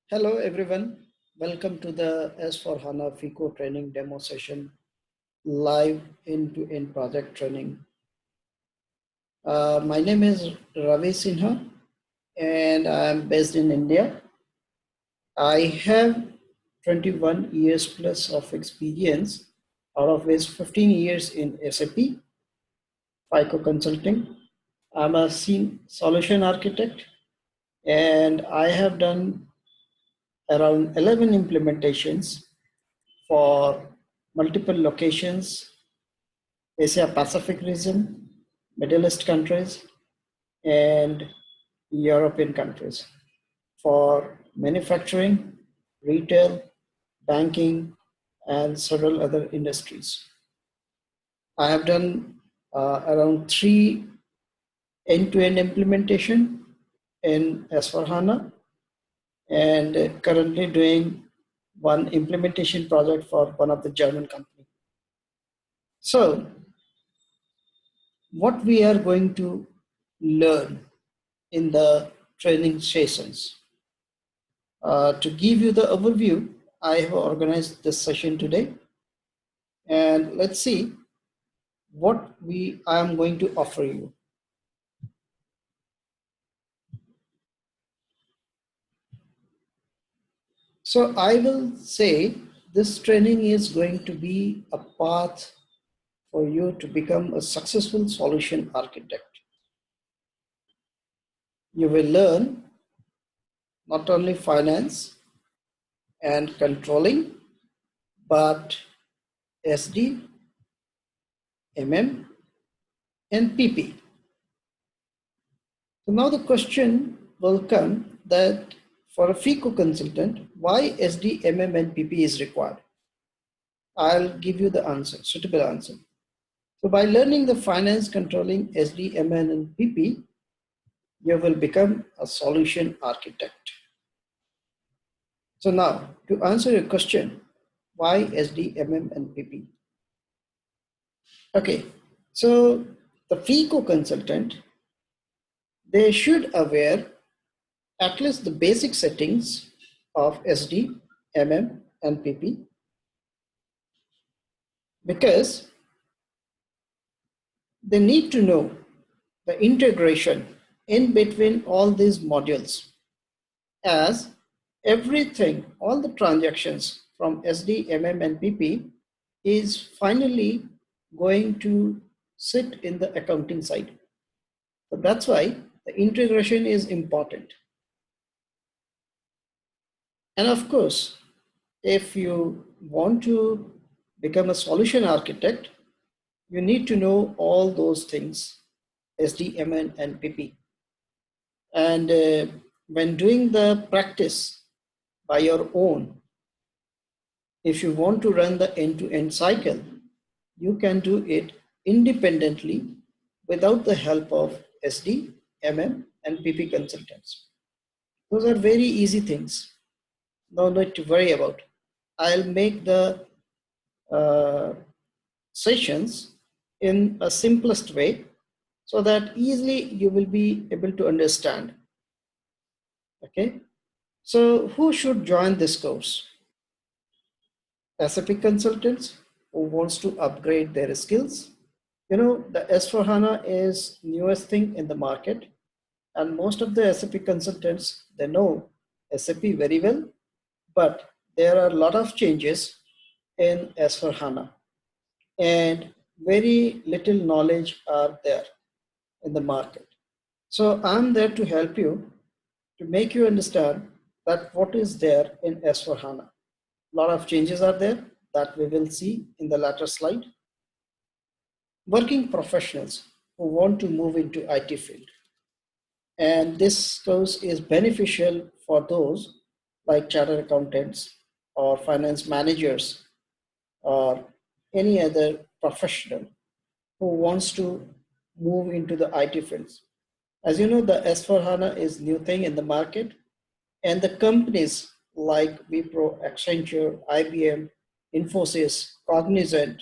Hello everyone, welcome to the S4Hana FICO training demo session, live end-to-end project training. My name is Ravi Sinha and I'm based in India. I have 21 years plus of experience, out of which 15 years in SAP, FICO consulting. I'm a solution architect and I have done around 11 implementations for multiple locations, Asia Pacific region, Middle East countries, and European countries for manufacturing, retail, banking, and several other industries. I have done around 3 end-to-end implementation in S4HANA and currently doing one implementation project for one of the German company. So what we are going to learn in the training sessions. To give you the overview, I have organized this session today, and let's see what I am going to offer you. So I will say this training is going to be a path for you to become a successful solution architect. You will learn not only finance and controlling, but SD, MM, and PP. So now the question will come that for a FICO consultant, why SD, MM, and PP is required? I'll give you the answer, suitable answer. So by learning the finance, controlling SD, MM, and PP, you will become a solution architect. So now to answer your question, why SD, MM, and PP? Okay, so the FICO consultant, they should aware at least the basic settings of SD, MM, and PP, because they need to know the integration in between all these modules, as everything, all the transactions from SD, MM, and PP is finally going to sit in the accounting side. So that's why the integration is important. And of course, if you want to become a solution architect, you need to know all those things, SD, MN, and PP. And when doing the practice by your own, if you want to run the end-to-end cycle, you can do it independently without the help of SD, MM, and PP consultants. Those are very easy things. No need to worry about. I'll make the sessions in a simplest way so that easily you will be able to understand. Okay, so who should join this course? SAP consultants who wants to upgrade their skills. You know, the S4HANA is newest thing in the market, and most of the SAP consultants, they know SAP very well, but there are a lot of changes in S4HANA and very little knowledge are there in the market. So I'm there to help you, to make you understand that what is there in S4HANA. A lot of changes are there that we will see in the latter slide. Working professionals who want to move into IT field. And this course is beneficial for those like chartered accountants or finance managers or any other professional who wants to move into the IT fields. As you know, the S4HANA is new thing in the market, and the companies like Wipro, Accenture, IBM, Infosys, Cognizant,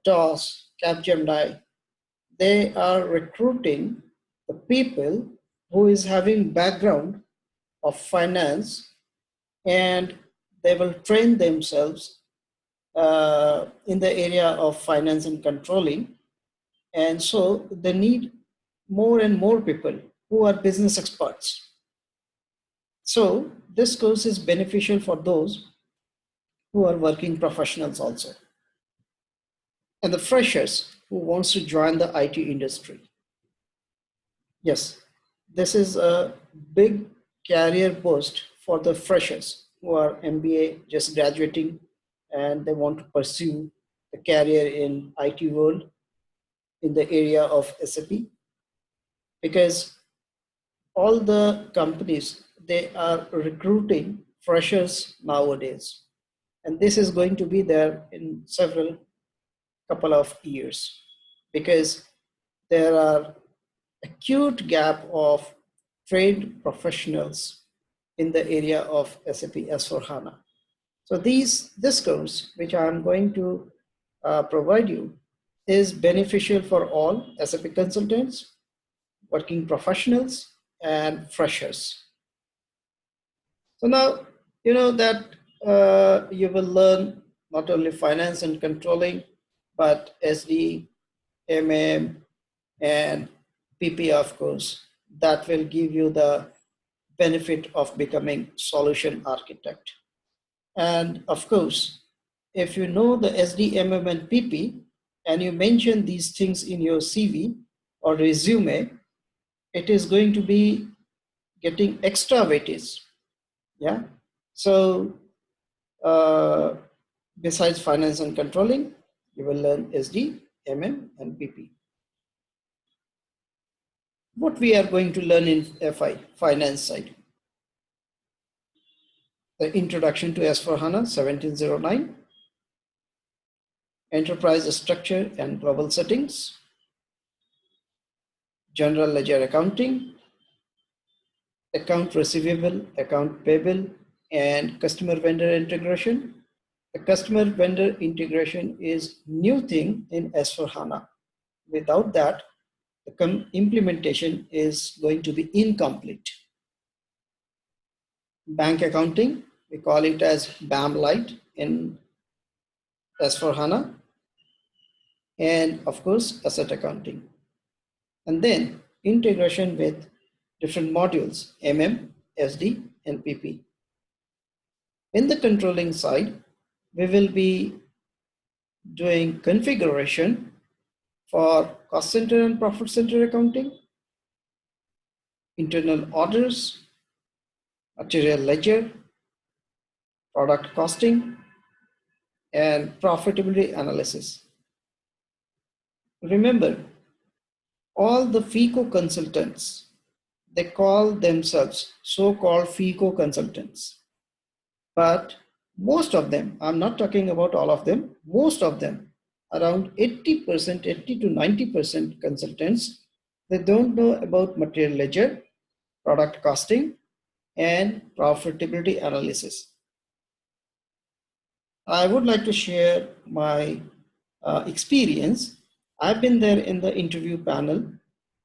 TOS, Capgemini, they are recruiting the people who is having background of finance and they will train themselves in the area of finance and controlling. And so they need more and more people who are business experts. So this course is beneficial for those who are working professionals also, and the freshers who wants to join the IT industry. Yes, this is a big career boost for the freshers who are MBA just graduating and they want to pursue a career in IT world in the area of SAP, because all the companies, they are recruiting freshers nowadays, and this is going to be there in several couple of years, because there are acute gap of trained professionals in the area of SAP S4Hana. So this course, which I'm going to provide you, is beneficial for all SAP consultants, working professionals, and freshers. So now you know that you will learn not only finance and controlling, but SD, MM, and PP, of course. That will give you the benefit of becoming solution architect. And of course, if you know the SD, MM, and PP, and you mention these things in your CV or resume, it is going to be getting extra weightage. Yeah. So uh, besides finance and controlling, you will learn SD, MM, and PP. What we are going to learn in FI, finance side. The Introduction to S4HANA 1709, Enterprise Structure and Global Settings, General Ledger Accounting, Account Receivable, Account Payable, and Customer Vendor Integration. The Customer Vendor Integration is new thing in S4HANA. Without that, the implementation is going to be incomplete. Bank accounting, we call it as BAM Lite in S4HANA, and of course, asset accounting. And then integration with different modules, MM, SD, and PP. In the controlling side, we will be doing configuration for cost center and profit center accounting, internal orders, material ledger, product costing, and profitability analysis. Remember, all the FICO consultants, they call themselves so-called FICO consultants. But most of them, I'm not talking about all of them, most of them, around 80%, 80 to 90% consultants, they don't know about material ledger, product costing, and profitability analysis. I would like to share my experience. I've been there in the interview panel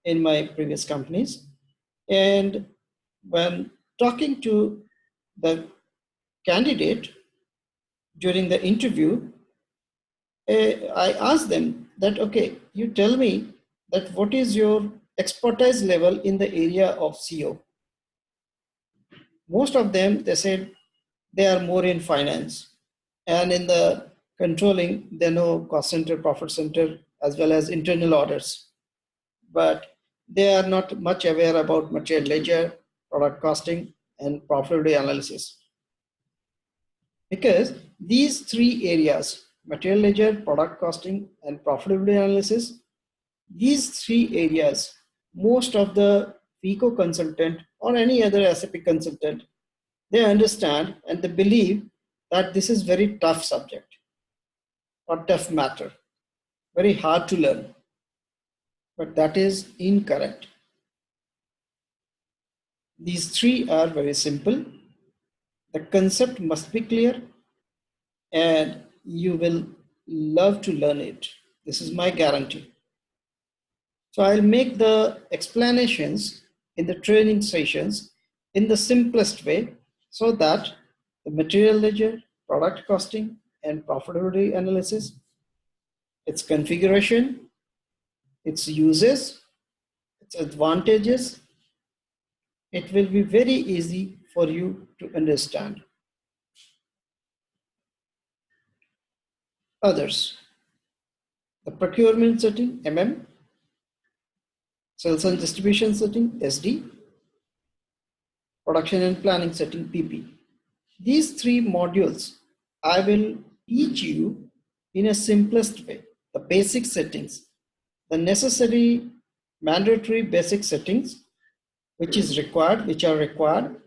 in my previous companies. And when talking to the candidate during the interview, I asked them that, okay, you tell me that what is your expertise level in the area of CO? Most of them, they said they are more in finance, and in the controlling, they know cost center, profit center, as well as internal orders. But they are not much aware about material ledger, product costing, and profitability analysis. Because these three areas, material ledger, product costing, and profitability analysis, these three areas, most of the FICO consultant or any other SAP consultant, they understand and they believe that this is very tough subject or tough matter, very hard to learn. But that is incorrect. These three are very simple. The concept must be clear and you will love to learn it. This is my guarantee. So I'll make the explanations in the training sessions in the simplest way so that the material ledger, product costing, and profitability analysis, its configuration, its uses, its advantages. It will be very easy for you to understand. Others, the procurement setting, sales and distribution setting, SD, production and planning setting, PP. These three modules I will teach you in a simplest way, the basic settings, the necessary mandatory basic settings which are required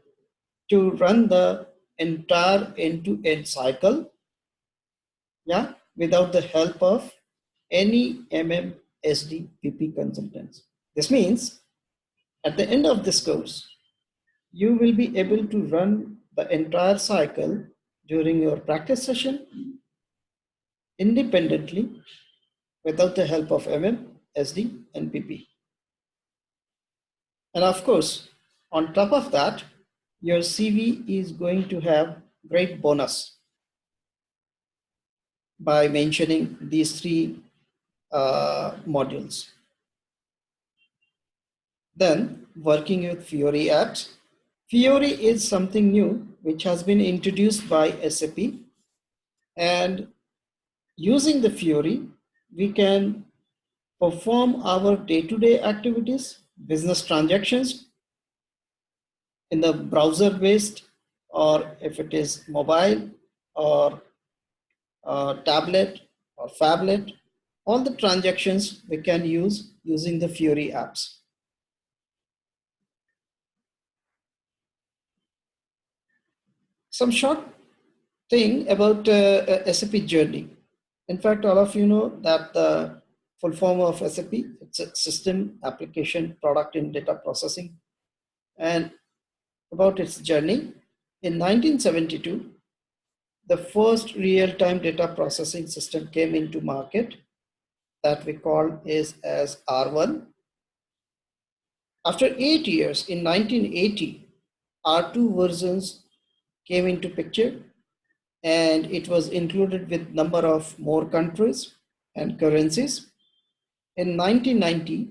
to run the entire end-to-end cycle, yeah, without the help of any SD, PP consultants. This means at the end of this course, you will be able to run the entire cycle during your practice session independently without the help of SD, and PP. And of course, on top of that, your CV is going to have great bonus by mentioning these three modules. Then working with FIORI apps. FIORI is something new which has been introduced by SAP, and using the FIORI, we can perform our day-to-day activities, business transactions in the browser-based, or if it is mobile or tablet or phablet, all the transactions we can use using the FIORI apps. Some short thing about SAP journey. In fact, all of you know that the full form of SAP, it's a system, application, product and data processing. And about its journey, in 1972, the first real-time data processing system came into market that we call is as R1. After 8 years, in 1980, R2 versions came into picture, and it was included with number of more countries and currencies. In 1990,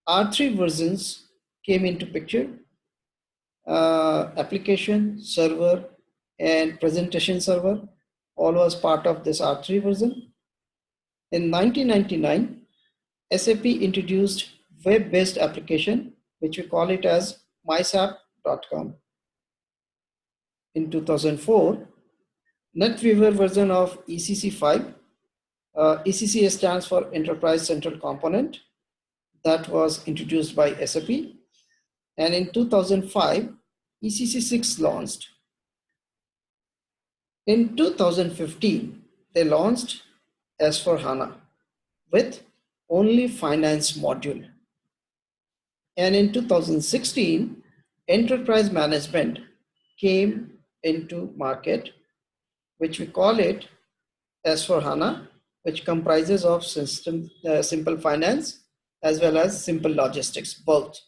R3 versions came into picture, application, server, and presentation server, all was part of this R3 version. In 1999, SAP introduced web-based application, which we call it as mysap.com. In 2004, NetWeaver version of ECC 5, ECC stands for Enterprise Central Component, that was introduced by SAP. And in 2005, ECC 6 launched. In 2015, they launched S4Hana with only finance module. And in 2016, enterprise management came into market, which we call it S4Hana, which comprises of system, simple finance as well as simple logistics, both.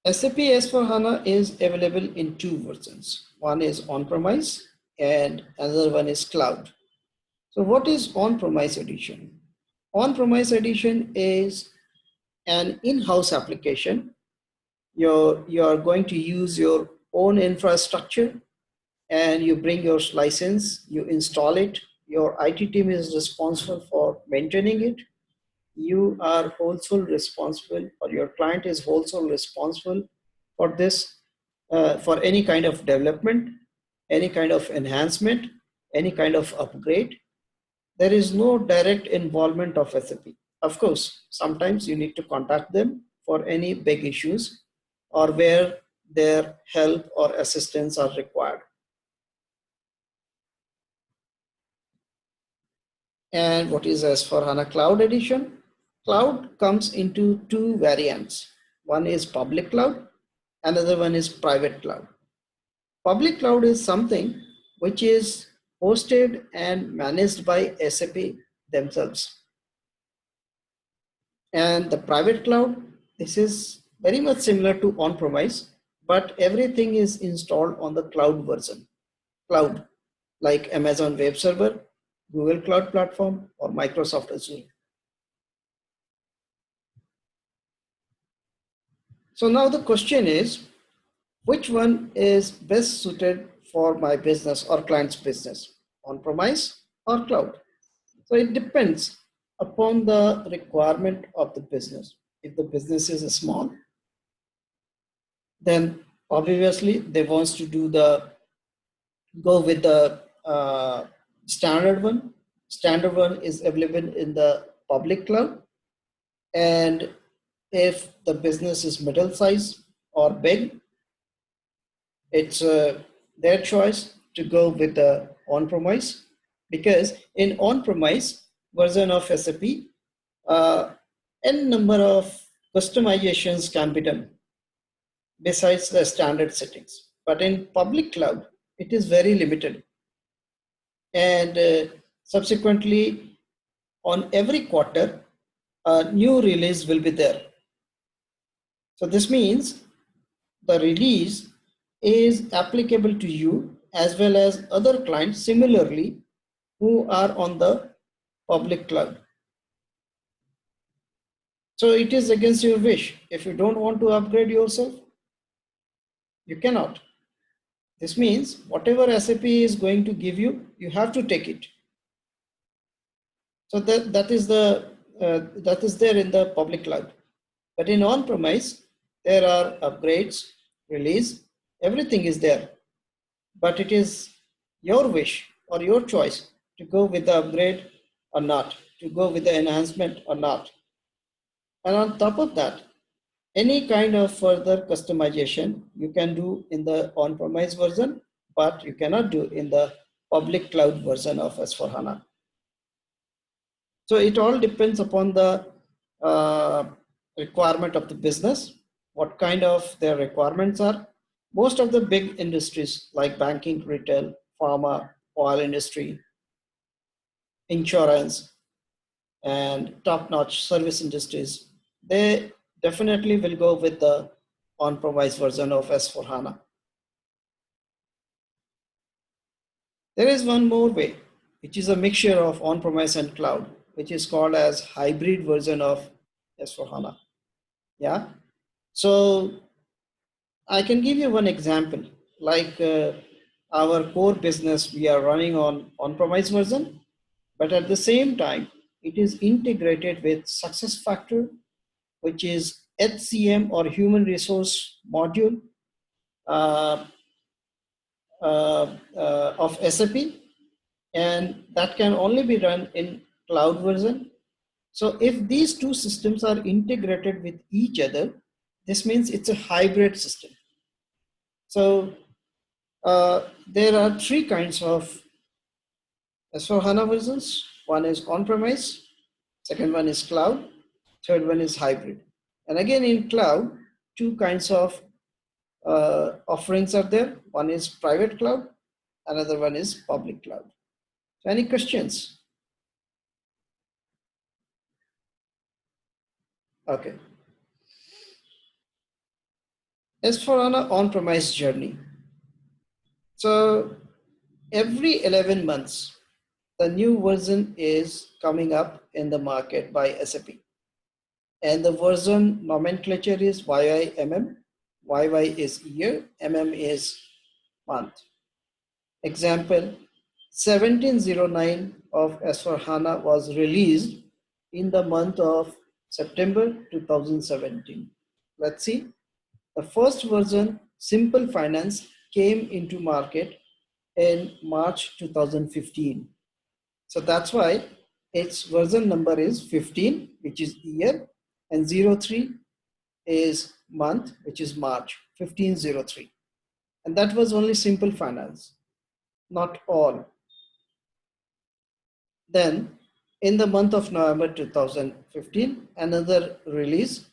SAP S4HANA is available in two versions. One is on-premise and another one is cloud. So what is on-premise edition? On-premise edition is an in-house application. You're going to use your own infrastructure, and you bring your license, you install it. Your IT team is responsible for maintaining it. You are wholesale responsible, or your client is wholesale responsible for this, for any kind of development, any kind of enhancement, any kind of upgrade. There is no direct involvement of SAP. Of course, sometimes you need to contact them for any big issues or where their help or assistance are required. And what is S4HANA Cloud Edition? Cloud comes into two variants. One is public cloud, another one is private cloud. Public cloud is something which is hosted and managed by SAP themselves. And the private cloud, this is very much similar to on-premise, but everything is installed on the cloud version. Cloud, like Amazon Web Server, Google Cloud Platform, or Microsoft Azure. So now the question is, which one is best suited for my business or client's business, on-premise or cloud? So it depends upon the requirement of the business. If the business is small, then obviously they wants to go with the standard one. Standard one is available in the public cloud. And if the business is middle size or big, it's their choice to go with the on-premise, because in on-premise version of SAP, n number of customizations can be done besides the standard settings. But in public cloud, it is very limited. And subsequently, on every quarter, a new release will be there. So this means the release is applicable to you as well as other clients similarly who are on the public cloud. So it is against your wish. If you don't want to upgrade yourself, you cannot. This means whatever SAP is going to give you, you have to take it. So that is there in the public cloud. But in on-premise, there are upgrades, release, everything is there. But it is your wish or your choice to go with the upgrade or not, to go with the enhancement or not. And on top of that, any kind of further customization you can do in the on-premise version, but you cannot do in the public cloud version of S4HANA. So it all depends upon the requirement of the business, what kind of their requirements are. Most of the big industries like banking, retail, pharma, oil industry, insurance, and top-notch service industries, they definitely will go with the on-premise version of S4HANA. There is one more way, which is a mixture of on-premise and cloud, which is called as hybrid version of S4HANA. Yeah. So I can give you one example, like our core business, we are running on-premise version, but at the same time, it is integrated with SuccessFactors, which is HCM or human resource module uh, of SAP, and that can only be run in cloud version. So if these two systems are integrated with each other, this means it's a hybrid system. So there are three kinds of S4HANA versions. One is on-premise, second one is cloud, third one is hybrid. And again in cloud, two kinds of offerings are there. One is private cloud, another one is public cloud. So any questions? Okay. S4HANA on-premise journey. So every 11 months, the new version is coming up in the market by SAP. And the version nomenclature is YYMM. YY is year, MM is month. Example, 1709 of S4HANA was released in the month of September 2017. Let's see. The first version, Simple Finance, came into market in March 2015. So that's why its version number is 15, which is year, and 03 is month, which is March, 1503. And that was only Simple Finance, not all. Then in the month of November 2015, another release.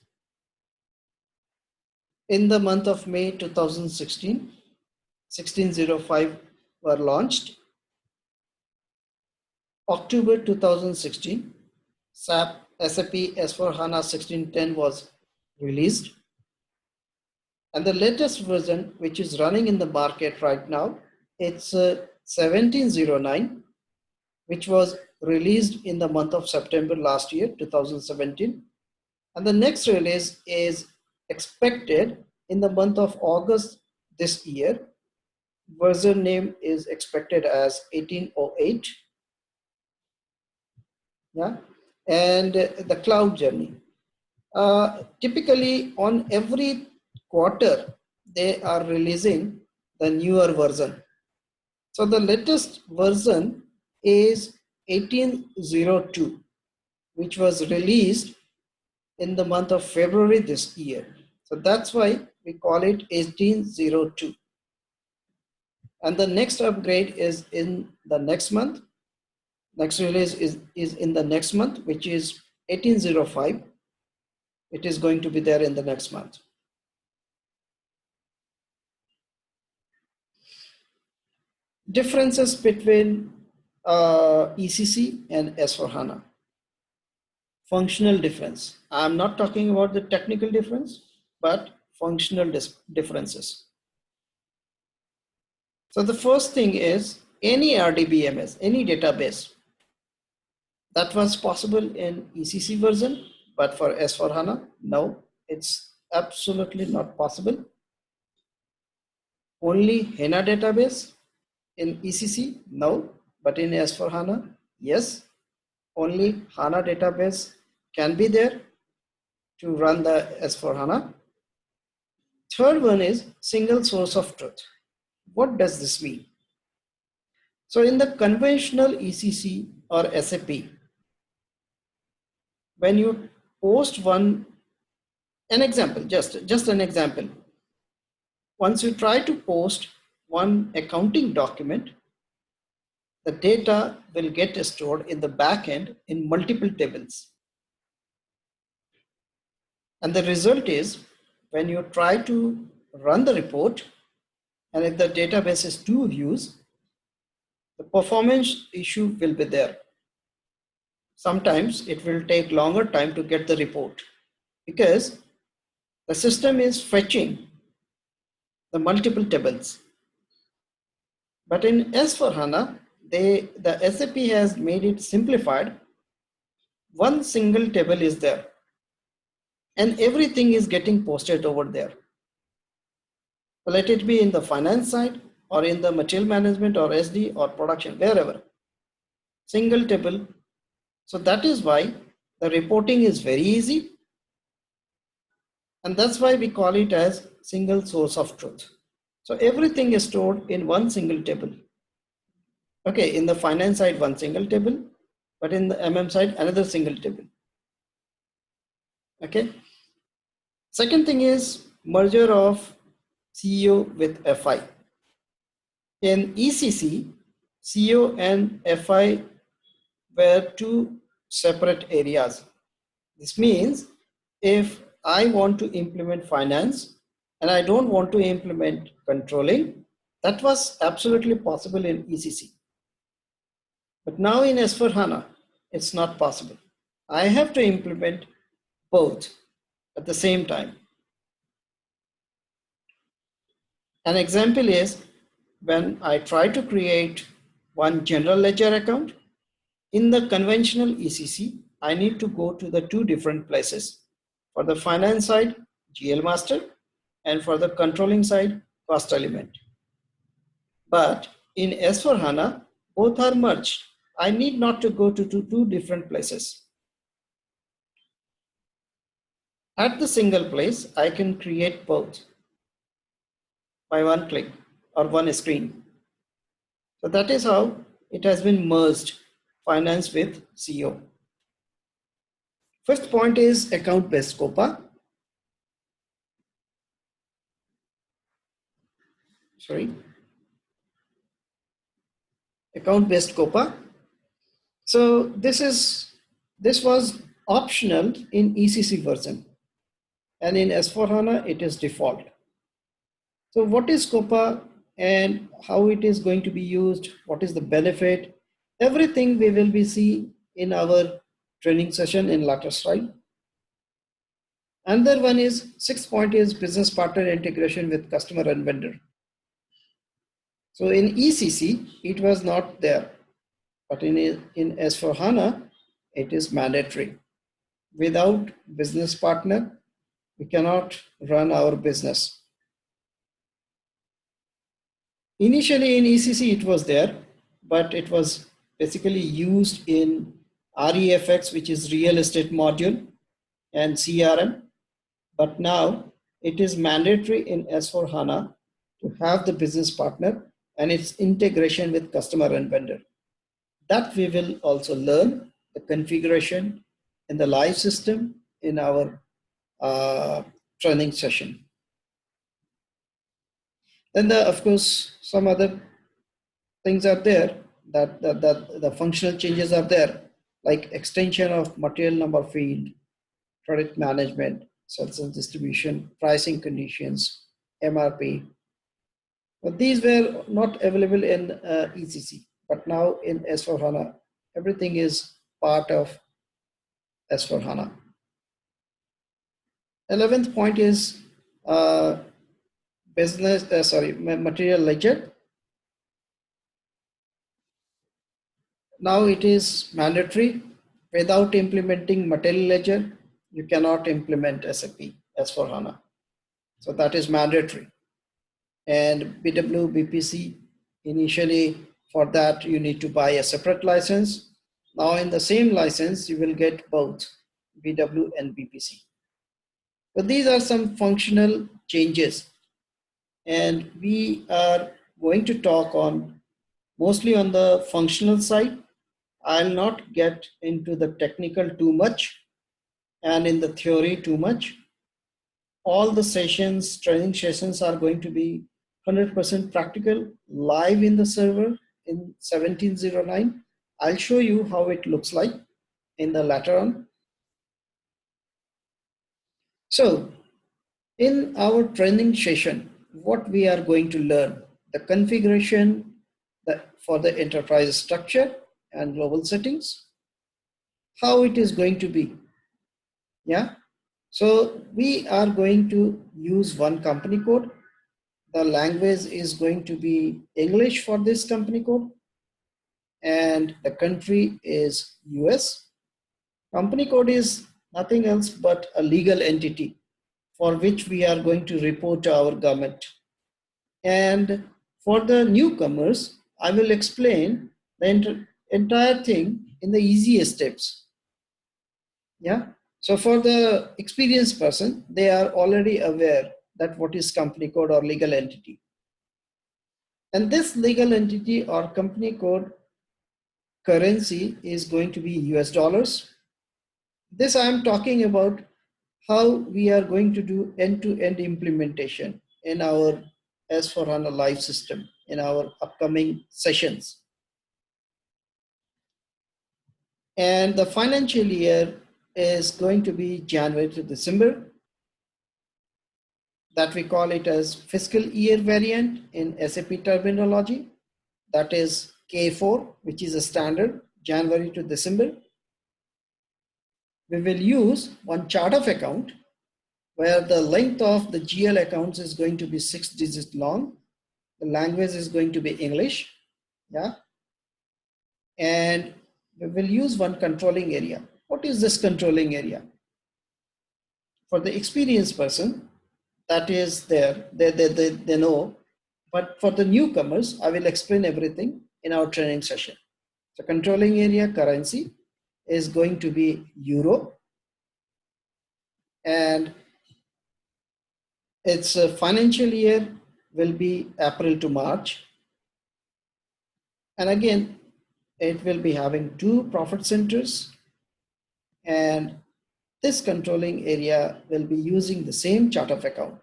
In the month of May 2016, 1605 were launched. October 2016, SAP S4HANA 1610 was released. And the latest version, which is running in the market right now, it's 1709, which was released in the month of September last year, 2017. And the next release is expected in the month of August this year. Version name is expected as 1808. Yeah, and the cloud journey. Typically, on every quarter, they are releasing the newer version. So the latest version is 1802, which was released in the month of February this year. So that's why we call it 1802. And the next upgrade is in the next month. Next release is in the next month, which is 1805. It is going to be there in the next month. Differences between ECC and S4HANA. Functional difference. I'm not talking about the technical difference, but functional differences. So the first thing is any RDBMS, any database that was possible in ECC version, but for S4HANA, no, it's absolutely not possible. Only HANA database in ECC, no, but in S4HANA, yes. Only HANA database can be there to run the S4HANA. Third one is single source of truth. What does this mean? So in the conventional ECC or SAP, when you post an example, just an example, once you try to post one accounting document, the data will get stored in the back end in multiple tables. And the result is when you try to run the report, and if the database is too huge, the performance issue will be there. Sometimes it will take longer time to get the report because the system is fetching the multiple tables. But in S4HANA, the SAP has made it simplified. One single table is there and everything is getting posted over there. Let it be in the finance side or in the material management or SD or production, wherever. Single table. So that is why the reporting is very easy. And that's why we call it as single source of truth. So everything is stored in one single table. Okay, in the finance side, one single table, but in the MM side, another single table. Okay. Second thing is merger of CEO with FI. In ECC, CEO and FI were two separate areas. This means if I want to implement finance and I don't want to implement controlling, that was absolutely possible in ECC. But now in S4HANA, it's not possible. I have to implement both at the same time. An example is when I try to create one general ledger account, in the conventional ECC, I need to go to the two different places. For the finance side, GL master, and for the controlling side, cost element. But in S4HANA, both are merged. I need not to go to two different places. At the single place, I can create both by one click or one screen. So that is how it has been merged, finance with CEO. Fifth point is account-based COPA. Account-based COPA. So this was optional in ECC version, and in S4HANA it is default. So what is COPA and how it is going to be used? What is the benefit? Everything we will be see in our training session in later slide. Another one is, 6th point is business partner integration with customer and vendor. So in ECC, it was not there, but in S4HANA, it is mandatory. Without business partner, we cannot run our business. Initially in ECC, it was there, but it was basically used in REFX, which is real estate module, and CRM. But now it is mandatory in S4HANA to have the business partner and its integration with customer and vendor. That we will also learn the configuration in the live system in our training session. Then of course, some other things are there that the functional changes are there, like extension of material number field, credit management, sales and distribution, pricing conditions, MRP. But these were not available in ECC, but now in S4HANA, everything is part of S4HANA. 11th point is material ledger. Now it is mandatory. Without implementing material ledger, you cannot implement SAP S4HANA. So that is mandatory. And BW, BPC, initially for that you need to buy a separate license. Now in the same license, you will get both BW and BPC. But these are some functional changes. And we are going to talk on mostly on the functional side. I'll not get into the technical too much and in the theory too much. All the sessions, training sessions are going to be 100% practical, live in the server in 1709. I'll show you how it looks like in the later on. So in our training session, what we are going to learn, the configuration for the enterprise structure and global settings, how it is going to be. Yeah. So we are going to use one company code. The language is going to be English for this company code, and the country is US. Company code is nothing else but a legal entity for which we are going to report to our government. And for the newcomers, I will explain the entire thing in the easiest steps. Yeah. So for the experienced person, they are already aware that what is company code or legal entity. And this legal entity or company code currency is going to be US dollars. This I am talking about how we are going to do end-to-end implementation in our S4HANA live system in our upcoming sessions. And the financial year is going to be January to December. That we call it as fiscal year variant in SAP terminology. That is K4, which is a standard, January to December. We will use one chart of account where the length of the GL accounts is going to be 6 digits long. The language is going to be English. Yeah. And we will use one controlling area. What is this controlling area? For the experienced person, that is there, they know. But for the newcomers, I will explain everything in our training session. So controlling area currency is going to be Euro. And its financial year will be April to March. And again, it will be having 2 profit centers. And this controlling area will be using the same chart of account.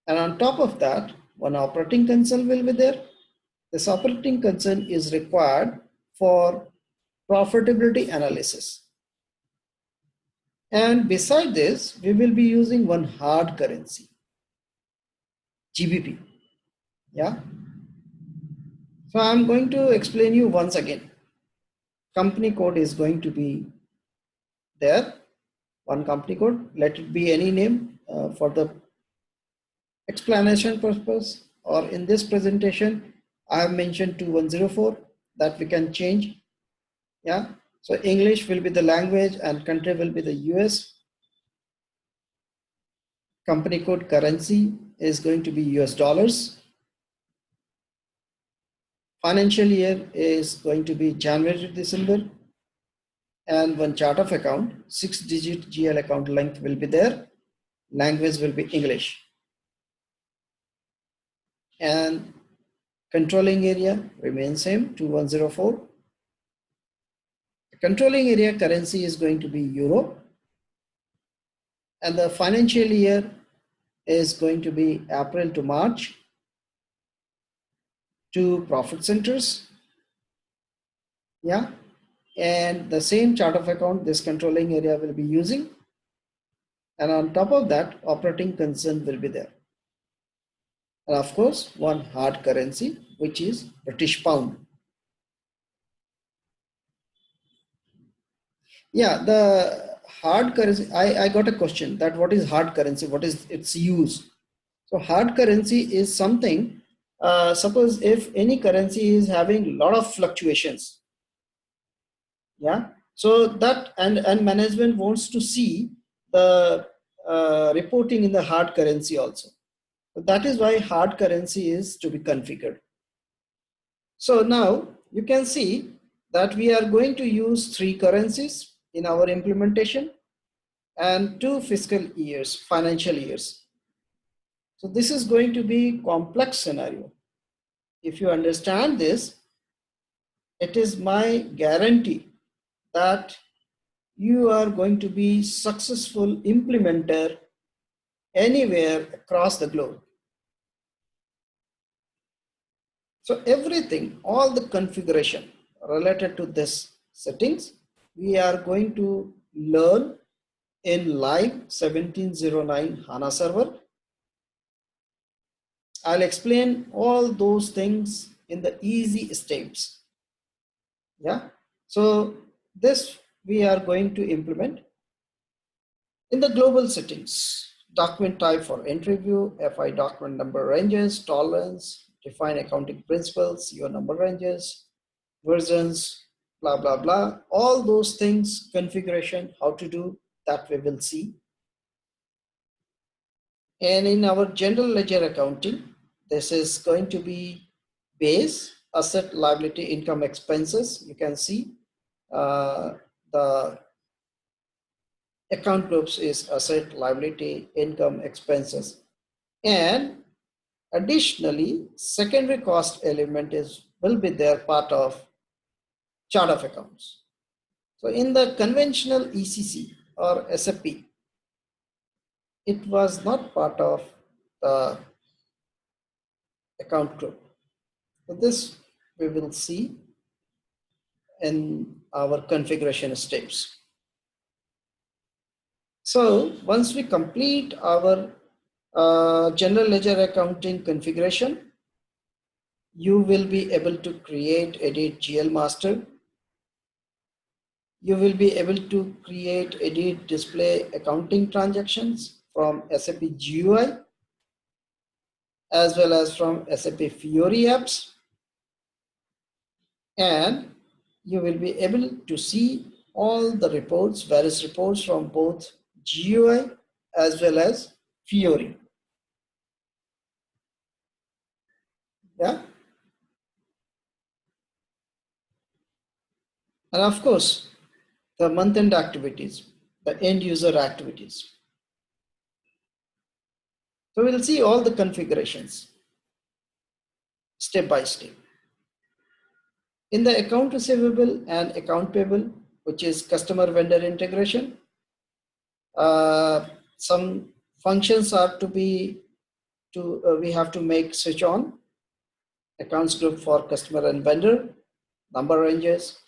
And on top of that, one operating concern will be there. This operating concern is required for profitability analysis. And beside this, we will be using one hard currency, GBP. Yeah. So I'm going to explain you once again. Company code is going to be there. one company code. Let it be any name for the explanation purpose, or in this presentation, I have mentioned 2104 that we can change. Yeah. So English will be the language and country will be the US. Company code currency is going to be US dollars. Financial year is going to be January to December. And one chart of account, 6-digit GL account length will be there. Language will be English. And controlling area remains same, 2104. The controlling area currency is going to be Euro. And the financial year is going to be April to March. 2 profit centers. Yeah. And the same chart of account this controlling area will be using. And on top of that, operating concern will be there. And of course, one hard currency, which is British pound. Yeah, the hard currency, I got a question that what is hard currency? What is its use? So hard currency is something, suppose if any currency is having a lot of fluctuations. Yeah. So that and management wants to see the reporting in the hard currency also. So that is why hard currency is to be configured. So now you can see that we are going to use 3 currencies in our implementation and 2 fiscal years, financial years. So this is going to be complex scenario. If you understand this, it is my guarantee that you are going to be successful implementer anywhere across the globe. So everything, all the configuration related to this settings, we are going to learn in live 1709 HANA server. I'll explain all those things in the easy steps. Yeah. So this we are going to implement in the global settings. Document type for entry view, FI document number ranges, tolerance, define accounting principles, your number ranges, versions, blah, blah, blah. All those things, configuration, how to do that we will see. And in our general ledger accounting, this is going to be base, asset, liability, income, expenses. You can see the account groups is asset, liability, income, expenses. And additionally, secondary cost element will be there part of chart of accounts. So in the conventional ECC or SAP, it was not part of the account group. So this we will see in our configuration steps. So once we complete our general ledger accounting configuration, you will be able to create, edit GL master. You will be able to create, edit, display accounting transactions from SAP GUI as well as from SAP FIORI Apps. And you will be able to see all the reports, various reports from both GUI as well as FIORI. Yeah. And of course, the month-end activities, the end user activities. So we'll see all the configurations step by step. In the account receivable and account payable, which is customer vendor integration, some functions are to be we have to make switch on. Accounts group for customer and vendor, number ranges,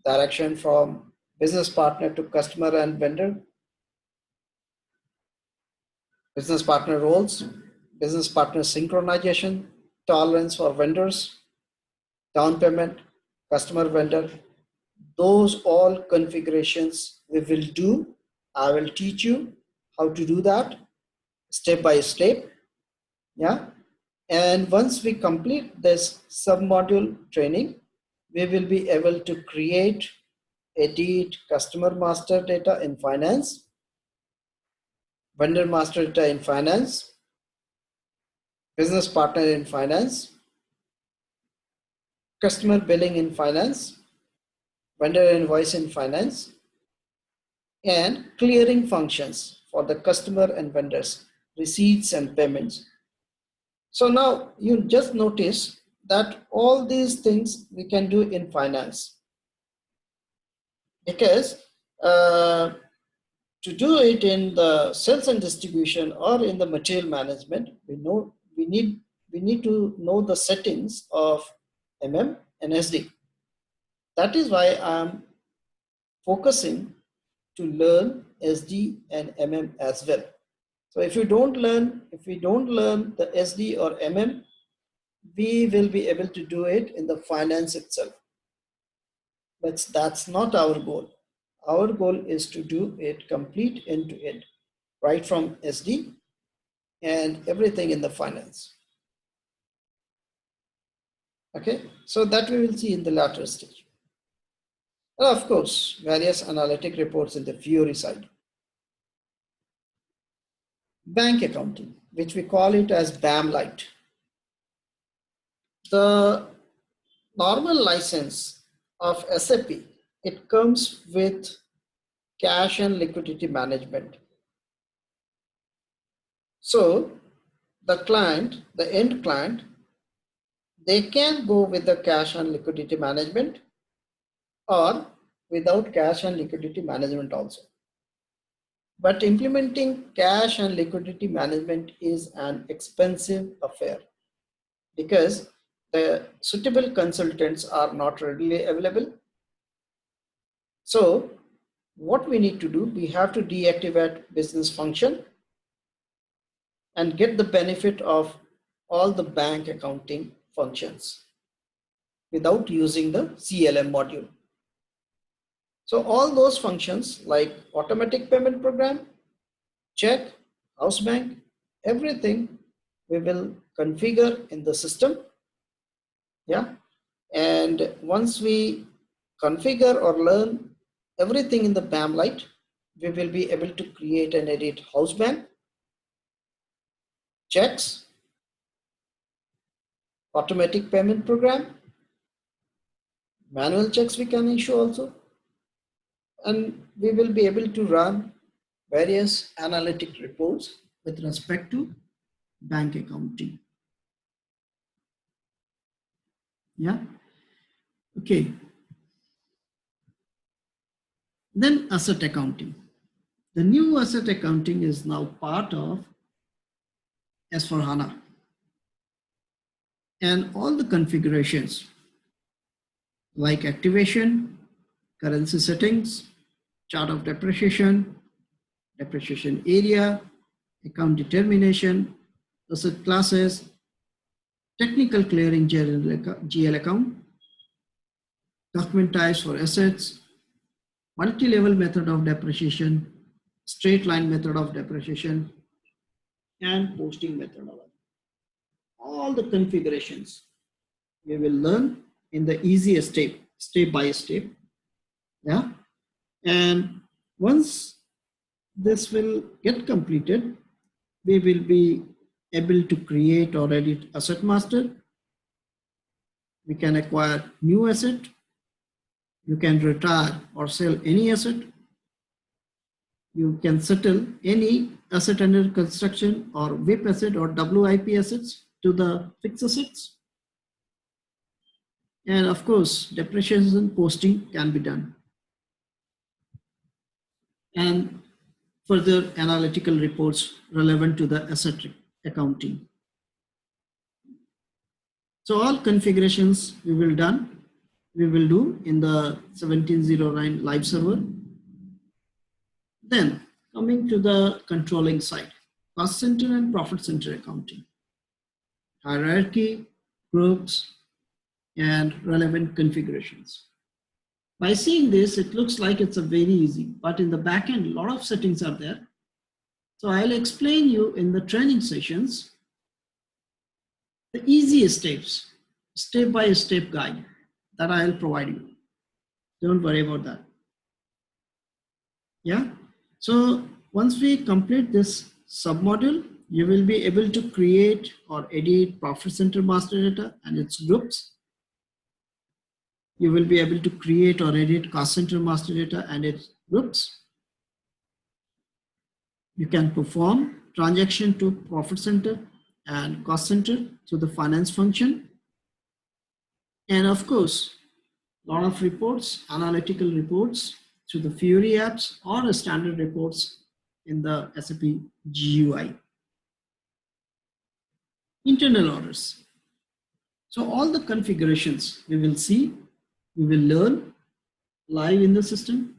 direction from business partner to customer and vendor, business partner roles, business partner synchronization, tolerance for vendors, down payment, customer vendor. Those all configurations we will do I will teach you how to do that step by step. Yeah. And once we complete this sub-module training, we will be able to create, edit customer master data in finance, vendor master data in finance, business partner in finance, customer billing in finance, vendor invoice in finance, and clearing functions for the customer and vendors, receipts and payments. So now you just notice that all these things we can do in finance, because to do it in the sales and distribution or in the material management, we need to know the settings of MM and SD. That is why I'm focusing to learn SD and MM as well. So if we don't learn the SD or MM, we will be able to do it in the finance itself. But that's not our goal. Our goal is to do it complete end to end, right from SD and everything in the finance. Okay, so that we will see in the latter stage. And of course, various analytic reports in the FIORI side. Bank accounting, which we call it as BAM Lite. The normal license of SAP, it comes with cash and liquidity management. So the end client, they can go with the cash and liquidity management or without cash and liquidity management also. But implementing cash and liquidity management is an expensive affair because the suitable consultants are not readily available. So what we need to do, we have to deactivate business function and get the benefit of all the bank accounting functions without using the CLM module. So all those functions like automatic payment program, check, house bank, everything we will configure in the system. Yeah. And once we configure or learn everything in the BAM Lite, we will be able to create and edit house bank, checks, automatic payment program, manual checks we can issue also, and we will be able to run various analytic reports with respect to bank accounting. Yeah. Okay. Then asset accounting. The new asset accounting is now part of S4Hana. And all the configurations like activation, currency settings, chart of depreciation, depreciation area, account determination, asset classes, technical clearing GL account, document types for assets, multi-level method of depreciation, straight line method of depreciation, and posting methodology. All the configurations we will learn in the easiest step by step. Yeah. And once this will get completed, we will be able to create or edit asset master. We can acquire new asset. You can retire or sell any asset. You can settle any asset under construction or WIP asset or WIP assets to the fixed assets. And of course, depreciation posting can be done. And further analytical reports relevant to the asset accounting. So all configurations we will do in the 1709 live server. Then coming to the controlling side, cost center and profit center accounting, hierarchy, groups, and relevant configurations. By seeing this, it looks like it's a very easy, but in the back end, a lot of settings are there. So I'll explain you in the training sessions, the easiest steps, step-by-step guide that I'll provide you. Don't worry about that. Yeah. So once we complete this submodule, you will be able to create or edit Profit Center master data and its groups. You will be able to create or edit Cost Center master data and its groups. You can perform transaction to Profit Center and Cost Center to the finance function. And of course, a lot of reports, analytical reports to the FIORI apps or standard reports in the SAP GUI. Internal orders. So all the configurations we will see, we will learn live in the system.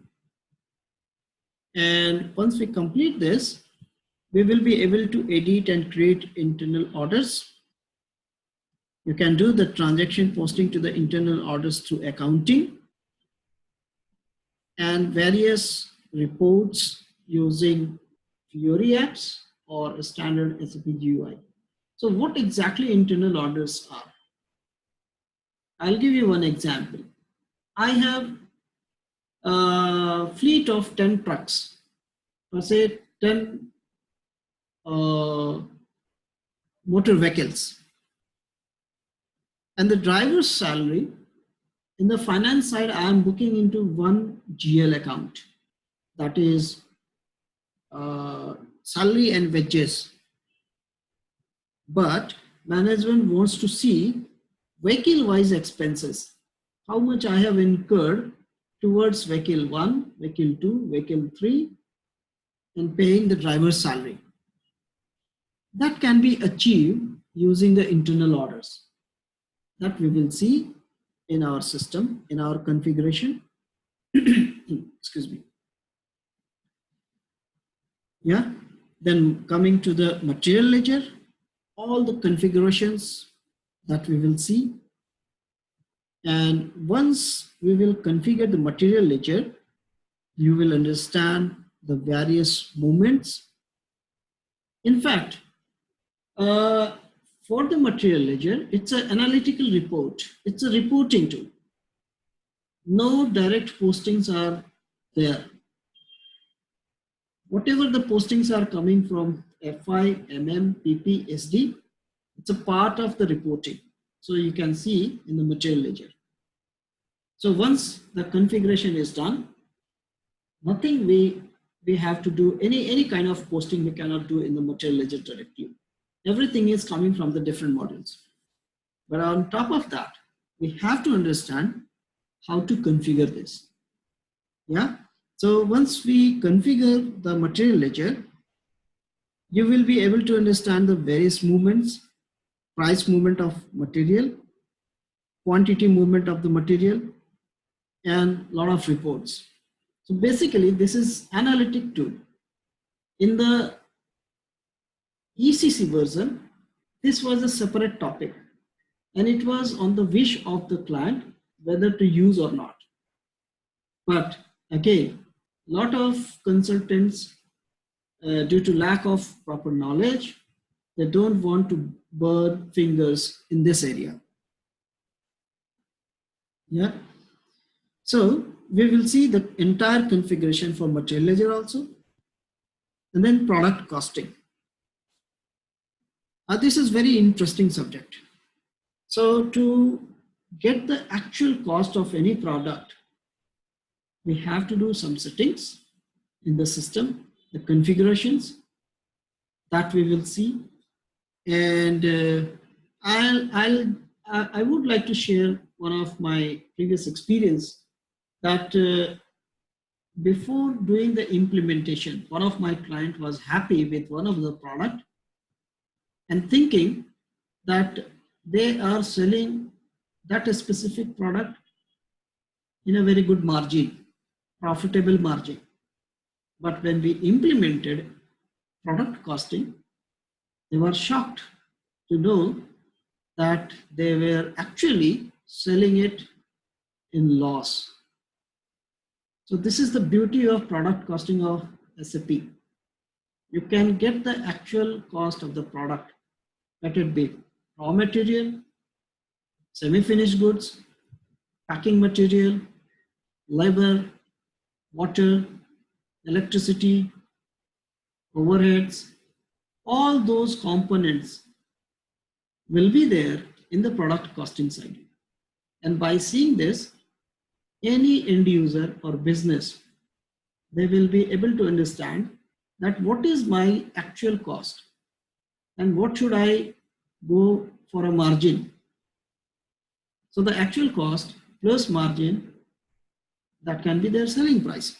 And once we complete this, we will be able to edit and create internal orders. You can do the transaction posting to the internal orders through accounting and various reports using FIORI apps or a standard SAP GUI. So what exactly internal orders are? I'll give you one example. I have a fleet of 10 trucks, or say 10 motor vehicles. And the driver's salary, in the finance side, I am booking into one GL account. That is salary and wages. But management wants to see vehicle-wise expenses, how much I have incurred towards vehicle 1, vehicle 2, vehicle 3, and paying the driver's salary. That can be achieved using the internal orders that we will see in our system, in our configuration. Excuse me. Yeah. Then coming to the material ledger, all the configurations that we will see. And once we will configure the material ledger, you will understand the various movements. In fact, for the material ledger, it's an analytical report. It's a reporting tool. No direct postings are there. Whatever the postings are coming from FI, MM, PP, SD, it's a part of the reporting. So you can see in the material ledger. So once the configuration is done, nothing we have to do, any kind of posting we cannot do in the material ledger directly. Everything is coming from the different modules. But on top of that, we have to understand how to configure this. Yeah. So once we configure the material ledger, you will be able to understand the various movements, price movement of material, quantity movement of the material, and a lot of reports. So basically, this is analytic tool. In the ECC version, this was a separate topic, and it was on the wish of the client whether to use or not. But again, a lot of consultants, due to lack of proper knowledge, they don't want to burn fingers in this area. Yeah. So we will see the entire configuration for material ledger also, and then product costing. This is very interesting subject. So to get the actual cost of any product, we have to do some settings in the system, the configurations that we will see. And I would like to share one of my previous experience that before doing the implementation, one of my client was happy with one of the product and thinking that they are selling that specific product in a very good margin, profitable margin. But when we implemented product costing, they were shocked to know that they were actually selling it in loss. So this is the beauty of product costing of SAP. You can get the actual cost of the product, let it be raw material, semi-finished goods, packing material, labor, water, electricity, overheads, all those components will be there in the product costing side. And by seeing this, any end user or business, they will be able to understand that what is my actual cost and what should I go for a margin. So the actual cost plus margin, that can be their selling price.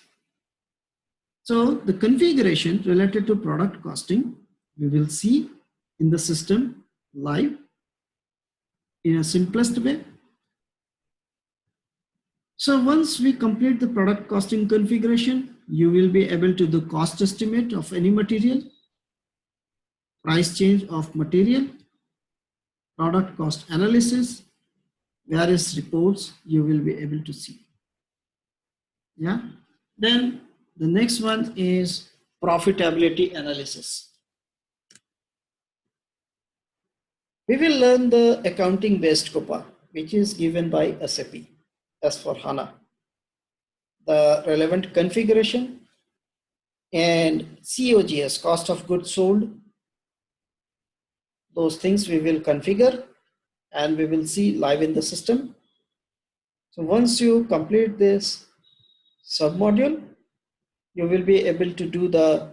So the configuration related to product costing, we will see in the system live in a simplest way. So once we complete the product costing configuration, you will be able to do cost estimate of any material, price change of material, product cost analysis, various reports you will be able to see. Yeah. Then the next one is profitability analysis. We will learn the accounting based COPA, which is given by SAP, S4Hana. The relevant configuration and COGS, cost of goods sold, those things we will configure and we will see live in the system. So once you complete this submodule, you will be able to do the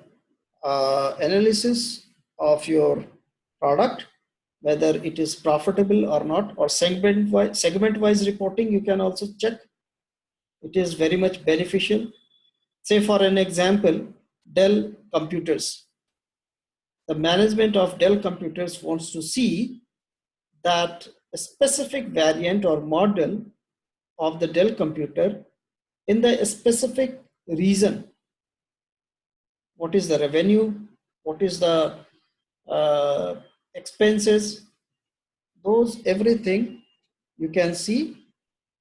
analysis of your product, whether it is profitable or not, or segment-wise reporting you can also check. It is very much beneficial. Say for an example, Dell computers. The management of Dell computers wants to see that a specific variant or model of the Dell computer in the specific region. What is the revenue? What is the expenses? Those everything you can see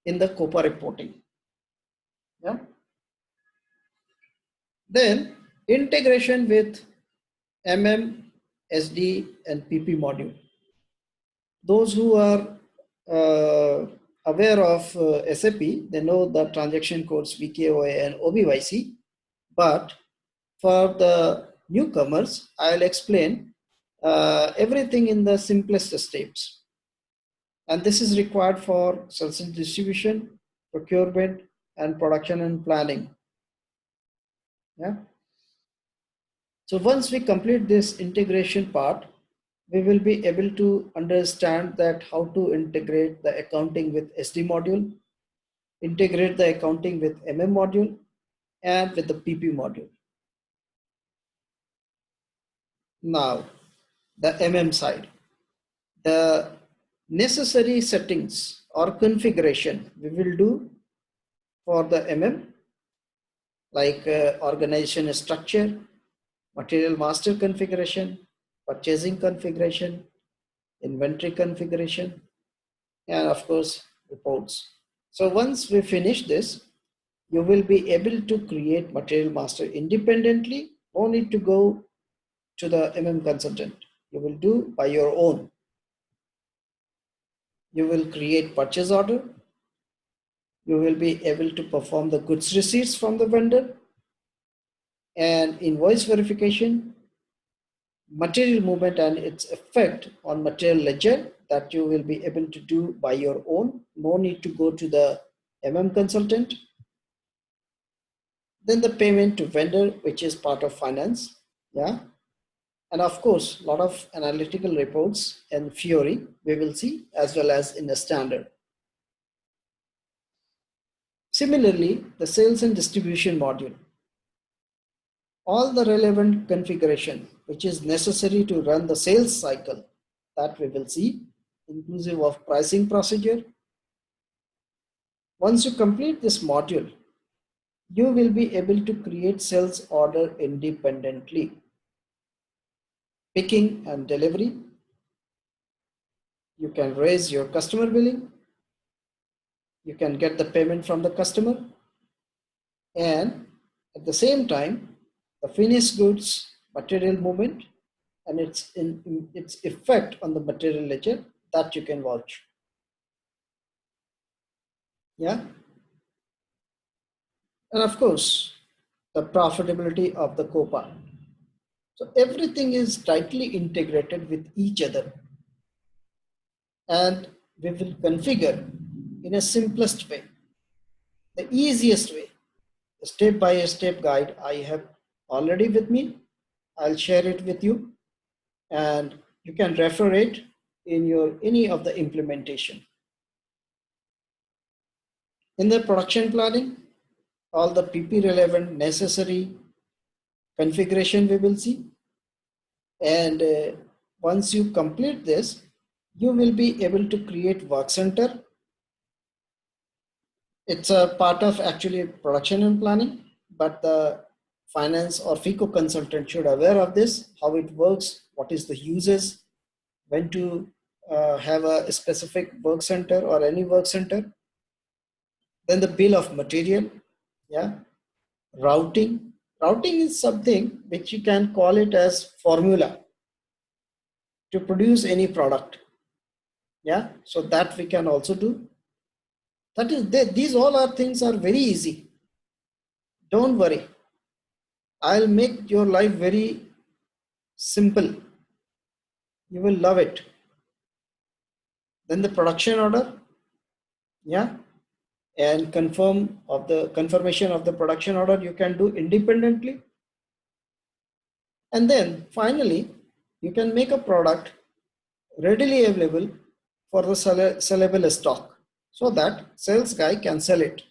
in the COPA reporting. Yeah. Then integration with SD, and PP module. Those who are aware of SAP, they know the transaction codes VKOA and OBYC, but for the newcomers, I'll explain everything in the simplest steps. And this is required for sales and distribution, procurement, and production and planning. Yeah. So once we complete this integration part, we will be able to understand that how to integrate the accounting with SD module, integrate the accounting with module, and with the PP module. Now, the side, the necessary settings or configuration we will do for the like organization structure, material master configuration, purchasing configuration, inventory configuration, and of course reports. So once we finish this, you will be able to create material master independently. No need to go to the consultant. You will do by your own. You will create purchase order. You will be able to perform the goods receipts from the vendor and invoice verification, material movement and its effect on material ledger, that you will be able to do by your own. No need to go to the consultant. Then the payment to vendor, which is part of finance. Yeah. And of course, a lot of analytical reports and FIORI we will see, as well as in the standard. Similarly, the sales and distribution module. All the relevant configuration which is necessary to run the sales cycle, that we will see, inclusive of pricing procedure. Once you complete this module, you will be able to create sales order independently. Picking and delivery. You can raise your customer billing. You can get the payment from the customer. and at the same time, the finished goods material movement and its effect on the material ledger that you can watch. Yeah. And of course, the profitability of the COPA. So everything is tightly integrated with each other, and we will configure in a simplest way, the easiest way, a step-by-step guide I have already with me. I'll share it with you, and you can refer it in your any of the implementation. In the production planning, all the PP relevant necessary configuration we will see, and once you complete this, you will be able to create work center. It's a part of actually production and planning, but the finance or FICO consultant should aware of this, how it works, what is the uses, when to have a specific work center or any work center. Then the bill of material, yeah, routing. Routing is something which you can call it as formula to produce any product. Yeah, so that we can also do. That is, these all are things are very easy. Don't worry. I'll make your life very simple. You will love it. Then the production order, yeah, and confirmation of the production order you can do independently. And then finally, you can make a product readily available for the sellable stock so that sales guy can sell it.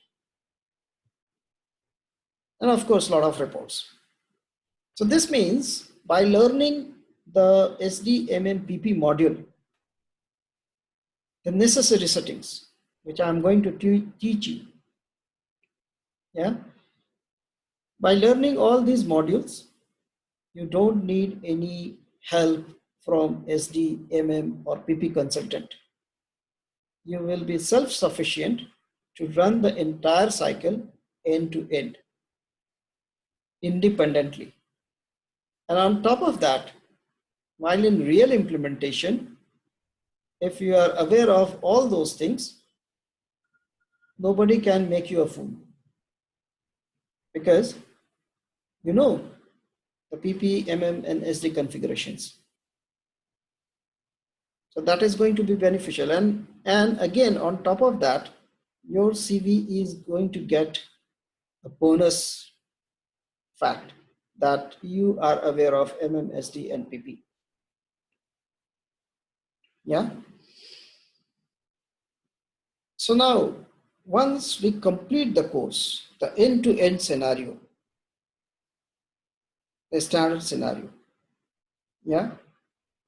And of course, a lot of reports. So this means by learning the SDMMPP module, the necessary settings, which I'm going to teach you. Yeah. By learning all these modules, you don't need any help from SD, MM or PP consultant. You will be self-sufficient to run the entire cycle end to end independently. And on top of that, while in real implementation, if you are aware of all those things, nobody can make you a fool, because you know the PP, MM and SD configurations. So that is going to be beneficial. And again, on top of that, your CV is going to get a bonus fact that you are aware of MM, SD and PP. Yeah. So now, once we complete the course, the end-to-end scenario, a standard scenario, yeah,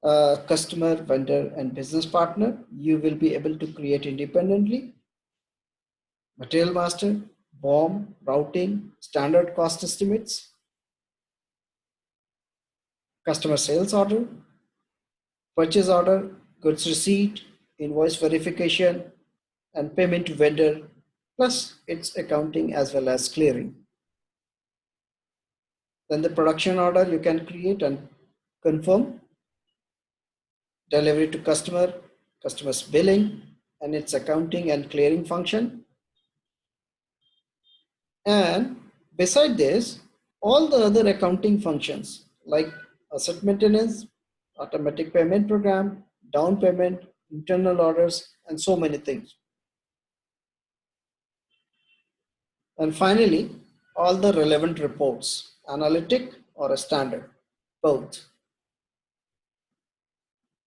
customer, vendor, and business partner, you will be able to create independently. Material master, BOM, routing, standard cost estimates, customer sales order, purchase order, goods receipt, invoice verification, and payment to vendor, plus its accounting as well as clearing. Then the production order you can create and confirm, delivery to customer, customer's billing, and its accounting and clearing function. And beside this, all the other accounting functions like asset maintenance, automatic payment program, down payment, internal orders, and so many things. And finally, all the relevant reports, analytic or a standard, both.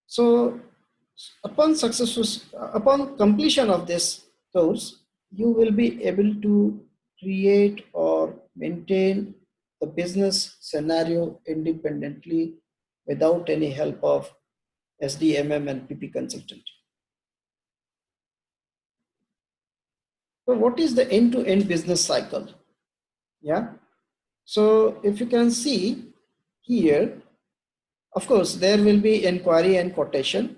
So upon completion of this course, you will be able to create or maintain the business scenario independently without any help of SDMM and PP consultant. So what is the end-to-end business cycle? Yeah. So if you can see here, of course, there will be inquiry and quotation,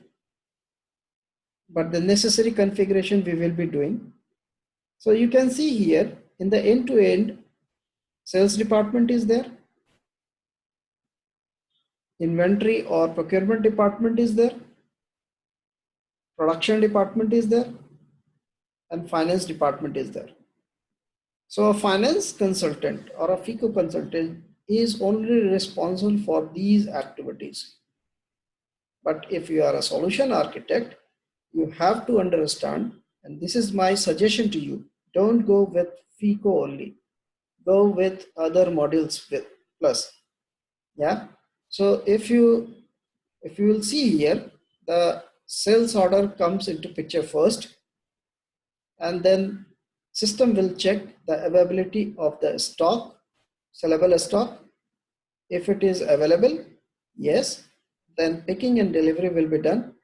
but the necessary configuration we will be doing. So you can see here in the end-to-end, Sales department is there, inventory or procurement department is there, production department is there, and finance department is there. So a finance consultant or a FICO consultant is only responsible for these activities. But if you are a solution architect, you have to understand, and this is my suggestion to you, don't go with FICO only, go with other modules with plus. Yeah. So if you will see here, the sales order comes into picture first, and then system will check the availability of the stock, sellable stock. If it is available, yes, then picking and delivery will be done.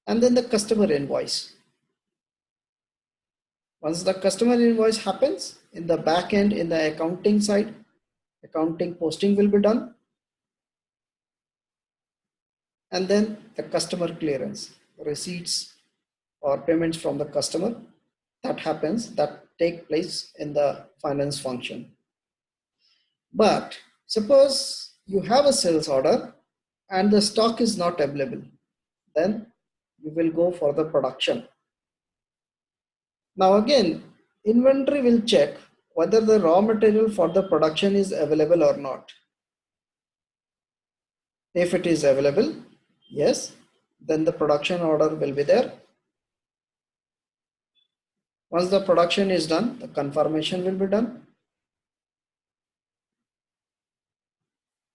And then the customer invoice. Once the customer invoice happens, in the back end, in the accounting side, accounting posting will be done. And then the customer clearance, receipts or payments from the customer, that happens, that take place in the finance function. But suppose you have a sales order and the stock is not available, then you will go for the production. Now again, inventory will check whether the raw material for the production is available or not. If it is available, yes, then the production order will be there. Once the production is done, the confirmation will be done.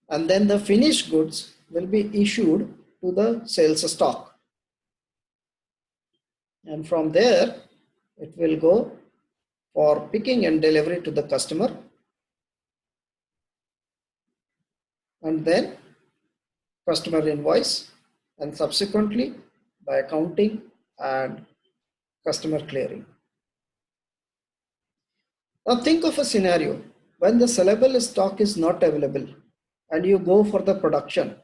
And then the finished goods will be issued to the sales stock. And from there, it will go for picking and delivery to the customer. And then customer invoice, and subsequently by accounting and customer clearing. Now think of a scenario when the sellable stock is not available and you go for the production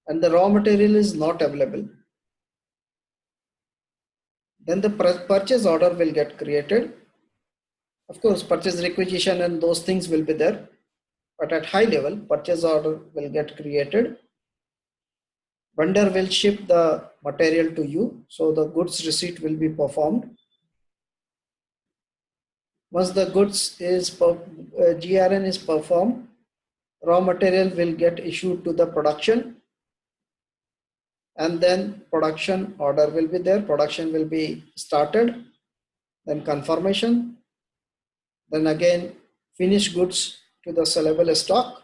and the raw material is not available. Then the purchase order will get created. Of course, purchase requisition and those things will be there, but at high level, purchase order will get created. Vendor will ship the material to you, so the goods receipt will be performed. Once the goods is GRN is performed, raw material will get issued to the production, and then production order will be there. Production will be started, then confirmation, then again finished goods to the sellable stock,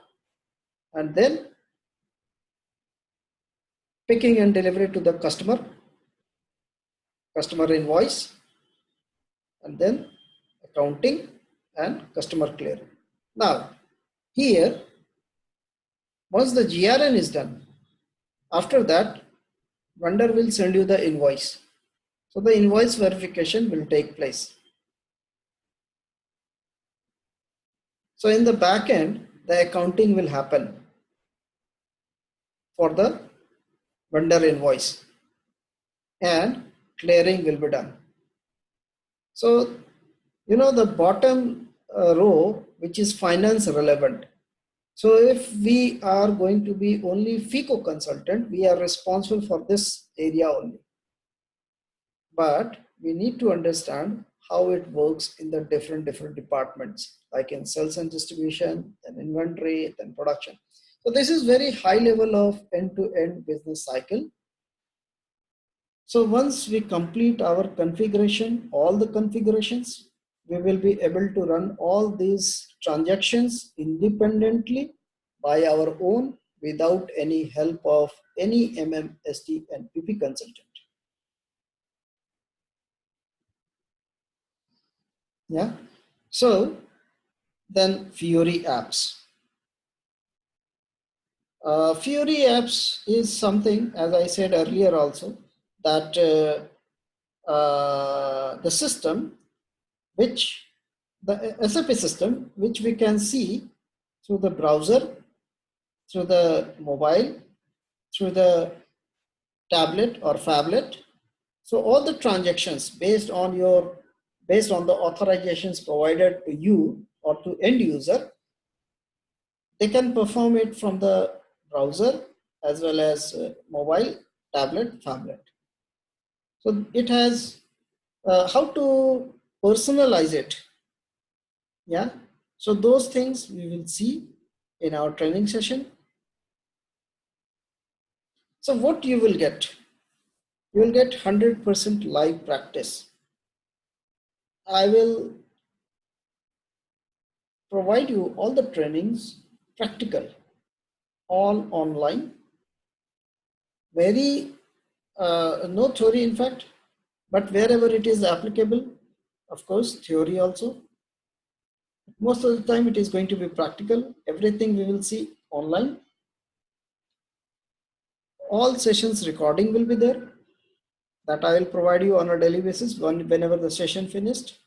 and then picking and delivery to the customer, customer invoice, and then accounting and customer clearing. Now here, once the GRN is done, after that vendor will send you the invoice. So the invoice verification will take place. So in the back end, the accounting will happen for the vendor invoice and clearing will be done. So, you know, the bottom row, which is finance relevant. So if we are going to be only FICO consultant, we are responsible for this area only. But we need to understand how it works in the different departments, like in sales and distribution, then inventory, then production. So this is very high level of end-to-end business cycle. So once we complete our configuration, all the configurations, we will be able to run all these transactions independently by our own without any help of any SD and PP consultant. Yeah. So then FIORI Apps. FIORI Apps is something, as I said earlier also, that the system which the SAP system which we can see through the browser, through the mobile, through the tablet or phablet. So all the transactions based on the authorizations provided to you or to end user, they can perform it from the browser as well as mobile, tablet, phablet. So it has how to personalize it. Yeah. So those things we will see in our training session. So what you will get? You will get 100% live practice. I will provide you all the trainings practical, all online, very no theory in fact, but wherever it is applicable, of course, theory also. Most of the time it is going to be practical. Everything we will see online. All sessions recording will be there that I will provide you on a daily basis. Whenever the session finished,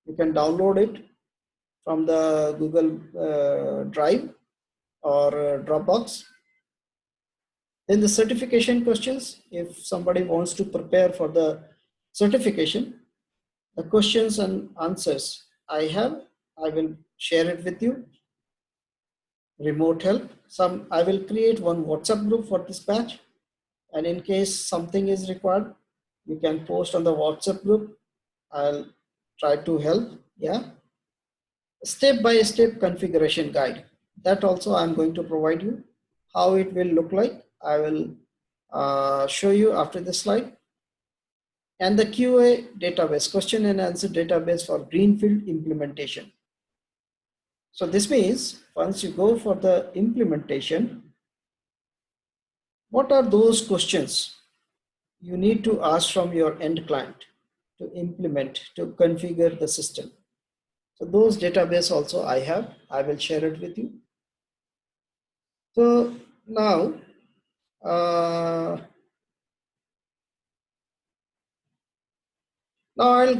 you can download it from the Google Drive or Dropbox. Then the certification questions, if somebody wants to prepare for the certification, the questions and answers I will share it with you. Remote help, I will create one WhatsApp group for this batch, and in case something is required, you can post on the WhatsApp group. I'll try to help. Yeah. Step by step configuration guide, that also I'm going to provide you. How it will look like, I will show you after this slide. And the QA database, question and answer database for greenfield implementation. So this means once you go for the implementation, what are those questions you need to ask from your end client to implement, to configure the system? So those database also I will share it with you. So now, uh, now I'll